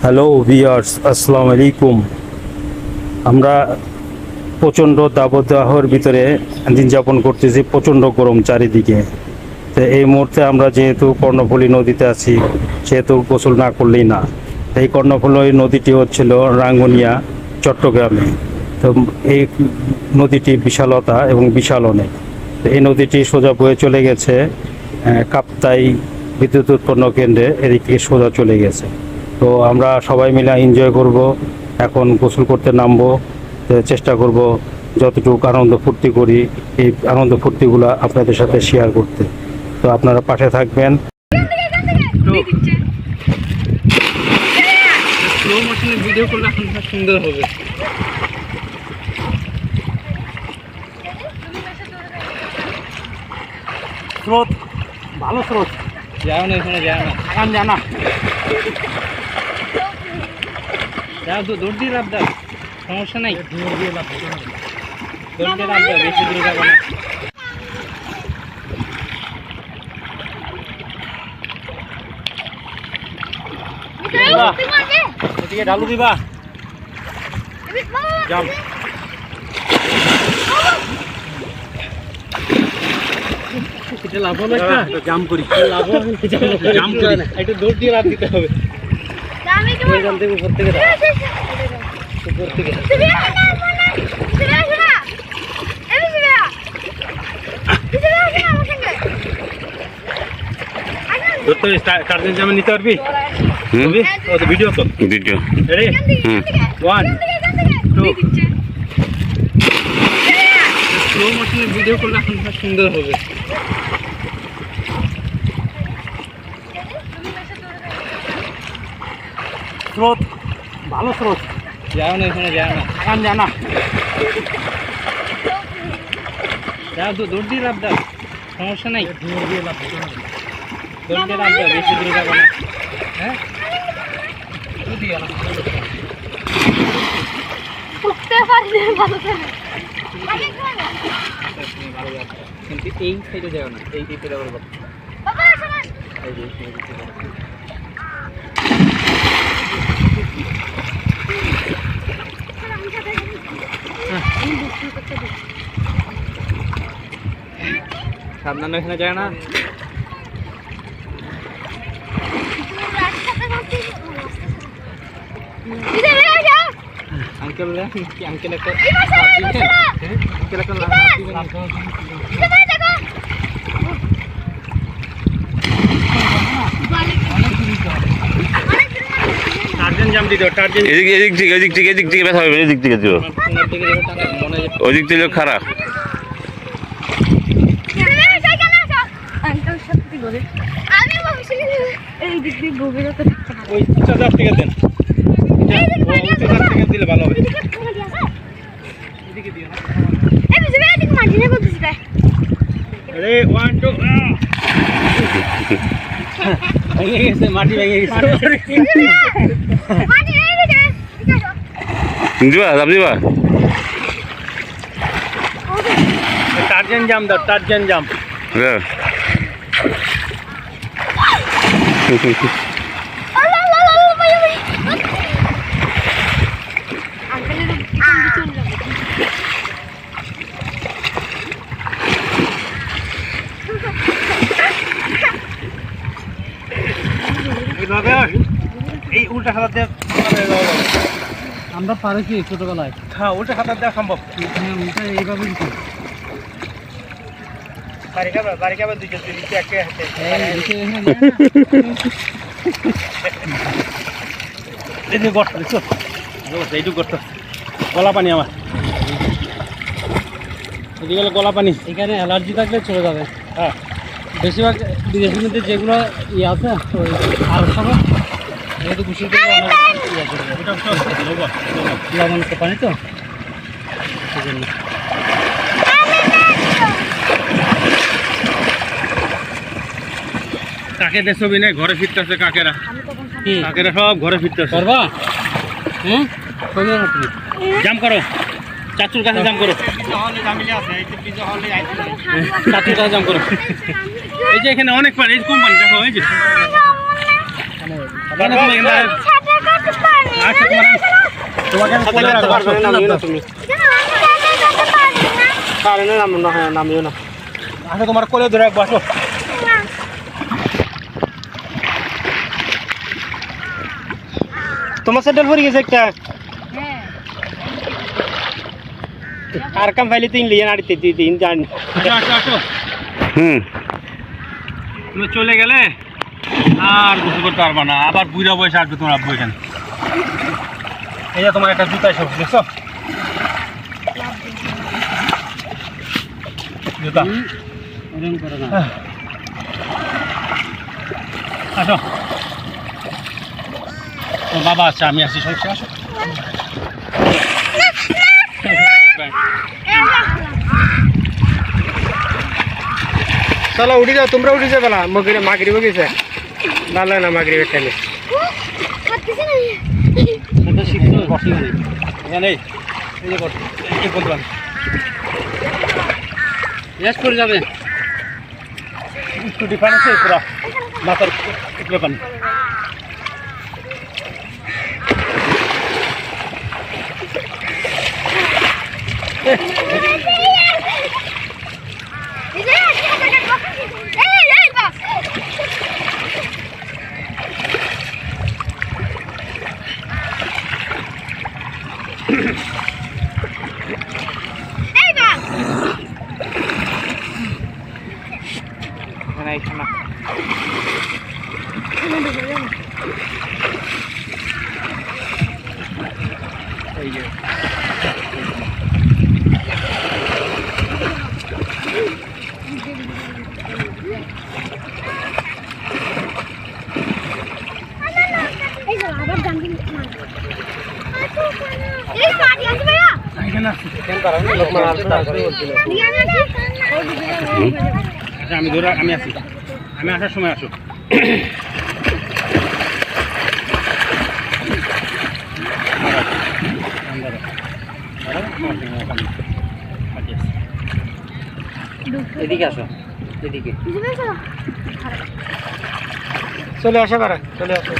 Hello viewers, আসসালামু আলাইকুম। আমরা প্রচণ্ড দাবদাহর ভিতরে দিন যাপন করতেছি, প্রচণ্ড গরম চারিদিকে। তো এই মুহূর্তে আমরা যেহেতু কর্ণফুলী নদীতে আছি, সেহেতু গোসল না করলেই না। এই কর্ণফুলী নদীটি হচ্ছিল রাঙ্গুনিয়া, চট্টগ্রামে। তো এই নদীটি বিশালতা এবং বিশাল অনেক। তো এই নদীটি সোজা বয়ে চলে গেছে কাপ্তাই বিদ্যুৎ উৎপন্ন কেন্দ্রে, এদিক থেকে সোজা চলে গেছে। তো আমরা সবাই মিলে এনজয় করব, এখন গোসল করতে নামবো। চেষ্টা করব যতটুকু আনন্দ ফুর্তি করি, এই আনন্দ ফুর্তিগুলো আপনাদের সাথে শেয়ার করতে। তো আপনারা পাশে থাকবেন। ভিডিও করলে সুন্দর হবে। স্রোত, ভালো স্রোত। যাও না, এখানে যাও না, এখন জানা যাও তো, দৌড় দিয়ে লাভ দাও, সমস্যা নাই। দৌড় দিয়ে লাভ দাও, বেশি দূরে যাবো না। এদিকে ঢালু দিবা, জাম লাভ হবে না, জাম করি লাভ হবে, জাম করি না, একটু দৌড় দিয়ে লাভ দিতে হবে। উপর থেকে উপর থেকে টার্জেন জামে নিতে পারবি? ভিডিও তো ভিডিও রেডি, 1 2 স্লো মোশনে ভিডিও করলে সুন্দর হবে। স্রোত, ভালো স্রোত। যাও না, এখানে যাও না, এখন জানা যাও তো, দৌড় দিয়ে লাভ দাও, সমস্যা নাই। দৌড় দিয়ে লাভ দাও, বেশি দূরে যাবো না। হ্যাঁ, কিন্তু এই সাইডে যাও না, এই দিকে যাবো। সাবধানে, এখানে যায় না। আঙ্কেল আঙ্কেল একটা আঙ্কেল একটা টার্জেন জাম দিতে, টার্জেন এদিক থেকে ব্যথা হবে, এদিক থেকে দিও, ওদিক থেকে খারাপ। ওই চার্জার থেকে দেন, দিলে ভালো হবে। এদিকে দিও, আরে 1 2 ভেঙে গেছে, মাটি ভেঙে গেছে। দিবা টার্জেন জাম দাও, টার্জেন জাম। এই উল্টা হাত দিয়ে আমরা পারি কি ছোটবেলায়? হ্যাঁ, উল্টা হাত দেওয়া সম্ভব। উল্টা এইভাবে গলা পানি আমার, এদিকে গলা পানি। এখানে অ্যালার্জি থাকলে চলে যাবে। হ্যাঁ, বেশিরভাগ বিদেশের মধ্যে যেগুলো ইয়ে আছে, আর সব যেহেতু গোসল করলে লবণ পানি তো সেজন্য। কাকেদের ছবি নেই, ঘরে ফিরতেছে কাকেরা, কাকেরা সব ঘরে ফিরতেছে। করবা? হুম, জাম করো, চাচুর কাছে জাম করো, চাচুর কাছে জাম করো। এই যে এখানে অনেক পানি, এই কোম্পানি দেখো, এই যে আচ্ছা তোমাকে আমি কোলে রাখবো, আসো। আসো তোমার কোলে ধরে রাখবো, আসো। তোমার স্যান্ডেল পরে গেছে একটা আর কাম ফাইলে তিন লিয়ে নাড়িতে তিন জান। আসো আসো, হুম তুমি চলে গেলে আর কিছু করতে পারবা না, আবার বুড়া বয়সে আসবে তোমার আব্বু এখানে। এই যে তোমার একটা জুতা এসব দেখছো, জুতা আসো। তোমার বাবা আছে, আমি আছি, সব আসো। চলো উঠে যাও, তোমরা উঠে যাবে না, মাগরিব গেছে ভালো না মাগরিবের টাইমে। করে যাবে একটু ডিফারেন্স আছে পুরা মাথার উপরে পানি। আমি ধরে আমি আছি, আমি আসার সময় আসো। এদিকে আসো, এদিকে চলে আসো, চলে আসো।